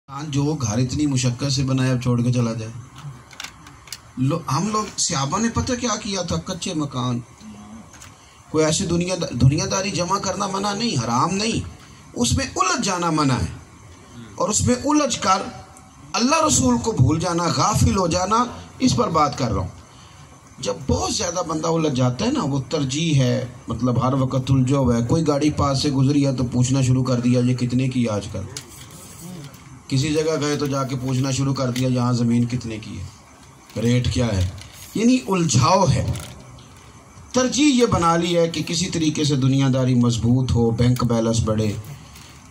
جو گھر اتنی مشقت سے بنایا چھوڑ کے چلا جائے. ہم لوگ صحابہ نے پتہ کیا کیا تھا؟ کچے مکان. کوئی ایسی دنیا داری جمع کرنا منع نہیں، حرام نہیں، اس میں الجھ جانا منع ہے. اور اس میں الجھ کر اللہ رسول کو بھول جانا، غافل ہو جانا، اس پر بات کر رہا ہوں. جب بہت زیادہ بندہ الجھ جاتا ہے نا، وہ ترجیح ہے، مطلب ہر وقت الجھا ہوا ہے. کوئی گاڑی پاس سے گزری ہے تو پوچھنا شروع کر دیا یہ کتنے کی آج کل. کسی جگہ گئے تو جا کے پوچھنا شروع کر دیا یہاں زمین کتنے کی ہے، ریٹ کیا ہے. یعنی الجھاؤ ہے. ترجیح یہ بنا لی ہے کہ کسی طریقے سے دنیا داری مضبوط ہو، بینک بیلنس بڑھے.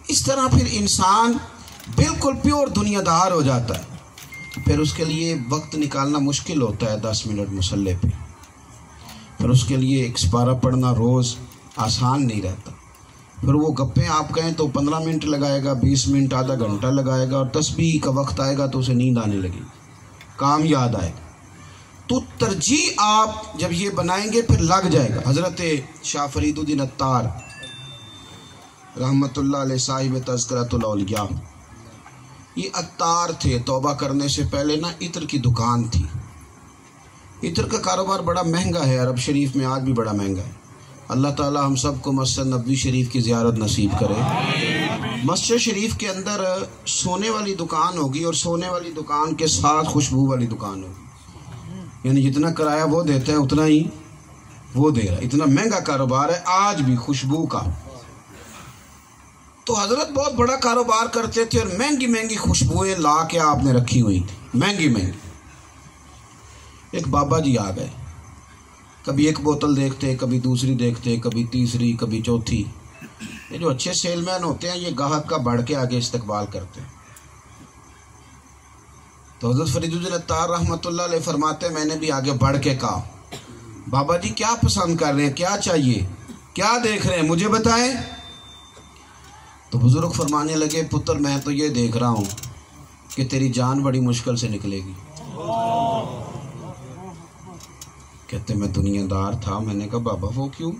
اس طرح پھر انسان بالکل پیور دنیا دار ہو جاتا ہے. پھر اس کے لیے وقت نکالنا مشکل ہوتا ہے 10 منٹ مصلے پہ. پھر اس کے لیے ایک سپارہ پڑھنا روز آسان نہیں رہتا. پھر وہ گپیں آپ کہیں تو 15 منٹ لگائے گا، 20 منٹ، آدھا گھنٹہ لگائے گا، اور تسبیح کا وقت آئے گا تو اسے نیند آنے لگے گی، کام یاد آئے گا. تو ترجیح آپ جب یہ بنائیں گے پھر لگ جائے گا. حضرت شاہ فرید الدین عطار رحمۃ اللہ علیہ صاحب تذکرۃ الاولیاء، یہ عطار تھے. توبہ کرنے سے پہلے نا عطر کی دکان تھی. عطر کا کاروبار بڑا مہنگا ہے، عرب شریف میں آج بھی بڑا مہنگا ہے. اللہ تعالی ہم سب کو مسجد نبوی شریف کی زیارت نصیب کرے. مسجد شریف کے اندر سونے والی دکان ہوگی، اور سونے والی دکان کے ساتھ خوشبو والی دکان ہوگی. یعنی جتنا کرایہ وہ دیتے ہیں اتنا ہی وہ دے رہا ہے. اتنا مہنگا کاروبار ہے آج بھی خوشبو کا. تو حضرت بہت بڑا کاروبار کرتے تھے، اور مہنگی مہنگی خوشبوئیں لا کے آپ نے رکھی ہوئی تھی، مہنگی مہنگی. ایک بابا جی آ گئے. کبھی ایک بوتل دیکھتے، کبھی دوسری دیکھتے، کبھی تیسری، کبھی چوتھی. یہ جو اچھے سیل مین ہوتے ہیں یہ گاہک کا بڑھ کے آگے استقبال کرتے ہیں. تو حضرت فرید الدین عطار رحمۃ اللہ علیہ فرماتے ہیں میں نے بھی آگے بڑھ کے کہا بابا جی کیا پسند کر رہے ہیں، کیا چاہیے، کیا دیکھ رہے ہیں، مجھے بتائیں. تو بزرگ فرمانے لگے پتر میں تو یہ دیکھ رہا ہوں کہ تیری جان بڑی مشکل سے نکلے گی. کہتے میں دنیا دار تھا. میں نے کہا بابا وہ کیوں؟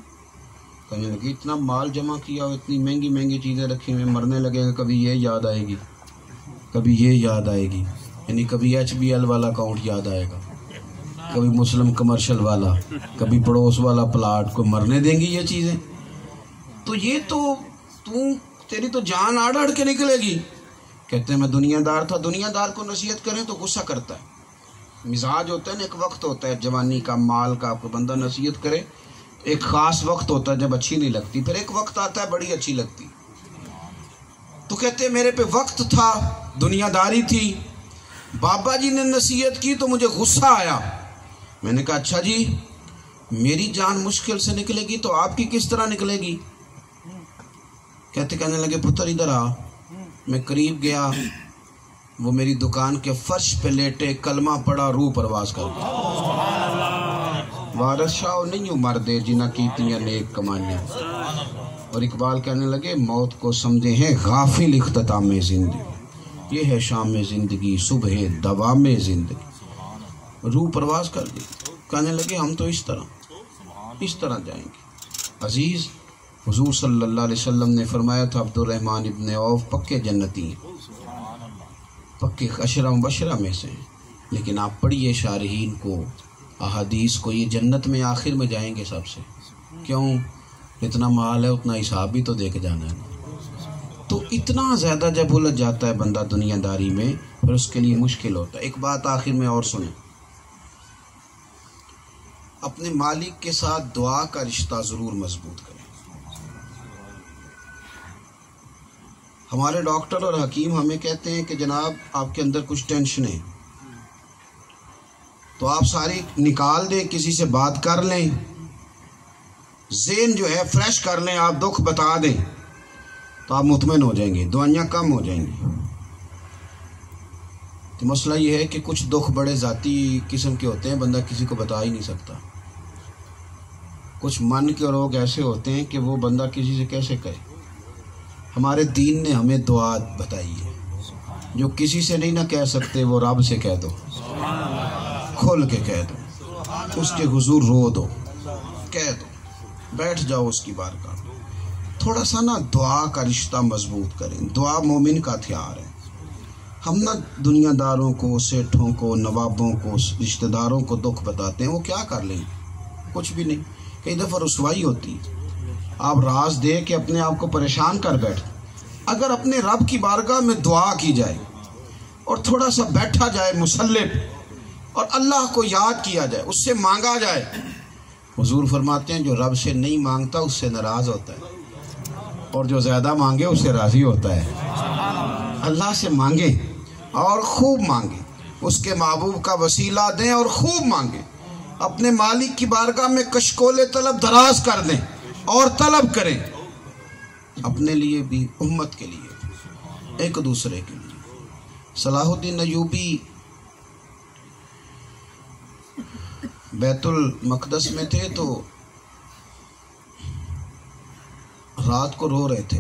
کہنے لگے اتنا مال جمع کیا اور اتنی مہنگی مہنگی چیزیں رکھی ہوئی، مرنے لگے گا کبھی یہ یاد آئے گی، کبھی یہ یاد آئے گی. یعنی کبھی HBL والا اکاؤنٹ یاد آئے گا، کبھی مسلم کمرشل والا، کبھی پڑوس والا پلاٹ. کو مرنے دیں گی یہ چیزیں؟ تو یہ تو تیری تو جان آڑ آڑ کے نکلے گی. کہتے ہیں میں دنیا دار تھا. دنیا دار کو نصیحت کریں تو غصہ کرتا ہے. مزاج ہوتا ہے نا، ایک وقت ہوتا ہے جوانی کا، مال کا. کوئی بندہ نصیحت کرے ایک خاص وقت ہوتا ہے جب اچھی نہیں لگتی، پھر ایک وقت آتا ہے بڑی اچھی لگتی. تو کہتے ہیں میرے پہ وقت تھا، دنیا داری تھی، بابا جی نے نصیحت کی تو مجھے غصہ آیا. میں نے کہا اچھا جی میری جان مشکل سے نکلے گی تو آپ کی کس طرح نکلے گی؟ کہنے لگے پتر ادھر آ. میں قریب گیا، وہ میری دکان کے فرش پہ لیٹے، کلمہ پڑا، روح پرواز کر گیا. وارث شاہ نہیں مردے جنہ کیتیاں نیک کمائیاں. اور اقبال کہنے لگے موت کو سمجھے ہیں غافل اختتام زندگی، یہ ہے شام زندگی صبح دوام زندگی. روح پرواز کر گئی. کہنے لگے ہم تو اس طرح جائیں گے. عزیز حضور صلی اللہ علیہ وسلم نے فرمایا تھا عبد الرحمن ابن عوف پکے جنتی ہیں، پکے عشرہ مبشرہ میں سے ہیں. لیکن آپ پڑھیے شارحین کو، احادیث کو، یہ جنت میں آخر میں جائیں گے سب سے. کیوں؟ اتنا مال ہے اتنا حساب بھی تو دے کے جانا ہے. تو اتنا زیادہ جب الجھ جاتا ہے بندہ دنیا داری میں پھر اس کے لیے مشکل ہوتا ہے. ایک بات آخر میں اور سنیں، اپنے مالک کے ساتھ دعا کا رشتہ ضرور مضبوط کریں. ہمارے ڈاکٹر اور حکیم ہمیں کہتے ہیں کہ جناب آپ کے اندر کچھ ٹینشنیں تو آپ ساری نکال دیں، کسی سے بات کر لیں، ذہن جو ہے فریش کر لیں، آپ دکھ بتا دیں تو آپ مطمئن ہو جائیں گے، دوائیاں کم ہو جائیں گی. تو مسئلہ یہ ہے کہ کچھ دکھ بڑے ذاتی قسم کے ہوتے ہیں، بندہ کسی کو بتا ہی نہیں سکتا. کچھ من کے روگ ایسے ہوتے ہیں کہ وہ بندہ کسی سے کیسے کہے. ہمارے دین نے ہمیں دعا بتائی ہے، جو کسی سے نہیں نہ کہہ سکتے وہ رب سے کہہ دو، کھول کے کہہ دو، اس کے حضور رو دو، کہہ دو، بیٹھ جاؤ اس کی بارگاہ. تھوڑا سا نا دعا کا رشتہ مضبوط کریں. دعا مومن کا ہتھیار ہے. ہم نہ دنیا داروں کو، سیٹھوں کو، نوابوں کو، رشتہ داروں کو دکھ بتاتے ہیں، وہ کیا کر لیں گے؟ کچھ بھی نہیں۔ کئی دفعہ رسوائی ہوتی ہے، آپ راز دے کے اپنے آپ کو پریشان کر بیٹھیں۔ اگر اپنے رب کی بارگاہ میں دعا کی جائے اور تھوڑا سا بیٹھا جائے مصلی پہ اور اللہ کو یاد کیا جائے، اس سے مانگا جائے، حضور فرماتے ہیں جو رب سے نہیں مانگتا اس سے ناراض ہوتا ہے، اور جو زیادہ مانگے اس سے راضی ہوتا ہے۔ اللہ سے مانگیں اور خوب مانگیں، اس کے محبوب کا وسیلہ دیں اور خوب مانگیں، اپنے مالک کی بارگاہ میں کشکول طلب دراز کر دیں اور طلب کریں، اپنے لیے بھی، امت کے لیے بھی، ایک دوسرے کے لیے۔ صلاح الدین ایوبی بیت المقدس میں تھے تو رات کو رو رہے تھے،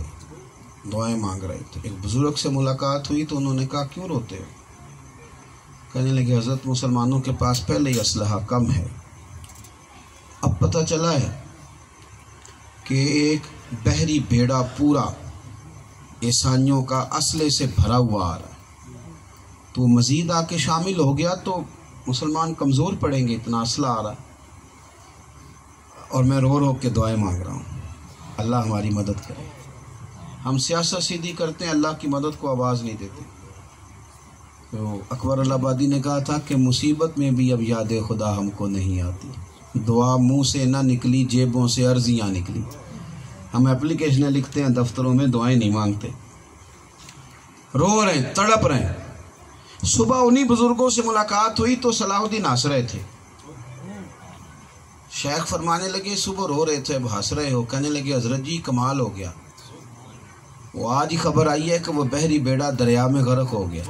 دعائیں مانگ رہے تھے۔ ایک بزرگ سے ملاقات ہوئی تو انہوں نے کہا کیوں روتے ہو؟ کہنے لگے حضرت مسلمانوں کے پاس پہلے ہی اسلحہ کم ہے، اب پتہ چلا ہے کہ ایک بحری بیڑا پورا عیسائیوں کا اسلحے سے بھرا ہوا آ رہا ہے، تو مزید آ کے شامل ہو گیا تو مسلمان کمزور پڑیں گے، اتنا اسلحہ آ رہا ہے، اور میں رو رو کے دعائیں مانگ رہا ہوں، اللہ ہماری مدد کرے۔ ہم سیاست سیدھی کرتے ہیں، اللہ کی مدد کو آواز نہیں دیتے۔ تو اکبر الآبادی نے کہا تھا کہ مصیبت میں بھی اب یاد خدا ہم کو نہیں آتی، دعا منہ سے نہ نکلی، جیبوں سے عرضیاں نکلی۔ ہم اپلیکیشنیں لکھتے ہیں دفتروں میں، دعائیں نہیں مانگتے، رو رہے ہیں، تڑپ رہے ہیں۔ صبح انہی بزرگوں سے ملاقات ہوئی تو صلاح الدین ہنس رہے تھے۔ شیخ فرمانے لگے صبح رو رہے تھے اب ہنس رہے ہو؟ کہنے لگے حضرت جی کمال ہو گیا، وہ آج ہی خبر آئی ہے کہ وہ بحری بیڑا دریا میں غرق ہو گیا،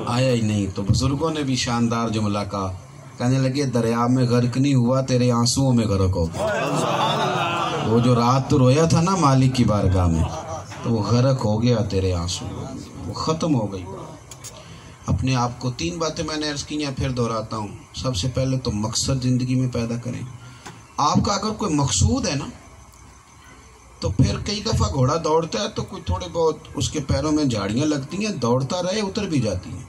آیا ہی نہیں۔ تو بزرگوں نے بھی شاندار جملہ کہا، کہنے لگے دریا میں غرق نہیں ہوا، تیرے آنسوؤں میں غرق ہو گیا۔ وہ جو رات تو رویا تھا نا مالک کی بارگاہ میں، تو وہ غرق ہو گیا تیرے آنسوؤں میں، وہ ختم ہو گئی۔ اپنے آپ کو 3 باتیں میں نے عرض کی ہیں، پھر دہراتا ہوں۔ سب سے پہلے تو مقصد زندگی میں پیدا کریں۔ آپ کا اگر کوئی مقصود ہے نا تو پھر کئی دفعہ گھوڑا دوڑتا ہے تو کوئی تھوڑے بہت اس کے پیروں میں جھاڑیاں لگتی ہیں، دوڑتا رہے اتر بھی جاتی ہیں،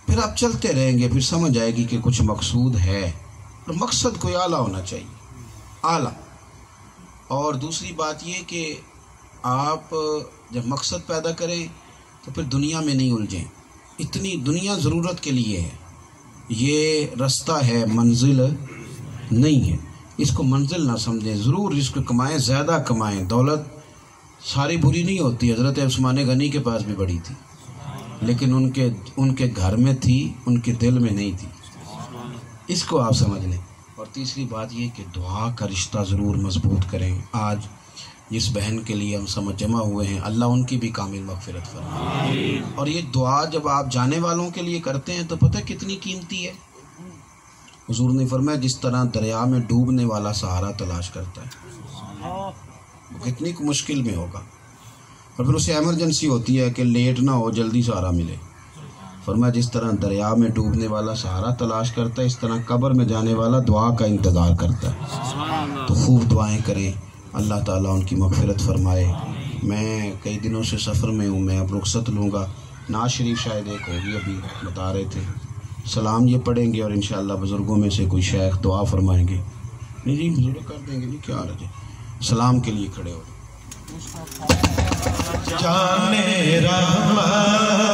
پھر آپ چلتے رہیں گے، پھر سمجھ آئے گی کہ کچھ مقصود ہے، اور مقصد کوئی اعلیٰ ہونا چاہیے، اعلیٰ۔ اور دوسری بات یہ کہ آپ جب مقصد پیدا کریں تو پھر دنیا میں نہیں الجھیں، اتنی دنیا ضرورت کے لیے ہے، یہ رستہ ہے، منزل نہیں ہے، اس کو منزل نہ سمجھیں۔ ضرور رزق کمائیں، زیادہ کمائیں، دولت ساری بری نہیں ہوتی، حضرت عثمان غنی کے پاس بھی بڑی تھی، لیکن ان کے گھر میں تھی، ان کے دل میں نہیں تھی، اس کو آپ سمجھ لیں۔ اور تیسری بات یہ کہ دعا کا رشتہ ضرور مضبوط کریں۔ آج جس بہن کے لیے ہم سمجھ جمع ہوئے ہیں، اللہ ان کی بھی کامل مغفرت فرمائے۔ اور یہ دعا جب آپ جانے والوں کے لیے کرتے ہیں تو پتہ کتنی قیمتی ہے۔ حضور نے فرمایا جس طرح دریا میں ڈوبنے والا سہارا تلاش کرتا ہے، وہ کتنی مشکل میں ہوگا، اور پھر اسے ایمرجنسی ہوتی ہے کہ لیٹ نہ ہو، جلدی سہارا ملے۔ فرمایا جس طرح دریا میں ڈوبنے والا سہارا تلاش کرتا ہے، اس طرح قبر میں جانے والا دعا کا انتظار کرتا ہے۔ تو خوب دعائیں کریں، اللہ تعالیٰ ان کی مغفرت فرمائے۔ میں کئی دنوں سے سفر میں ہوں، میں اب رخصت لوں گا، نعت شریف شاید ایک ہوگی، ابھی بتا رہے تھے، سلام یہ پڑھیں گے اور انشاءاللہ بزرگوں میں سے کوئی شیخ دعا فرمائیں گے۔ نہیں جی بزرگ کر دیں گے جی، کیا عرض ہے، سلام کے لیے کھڑے ہو۔ جانے رحمت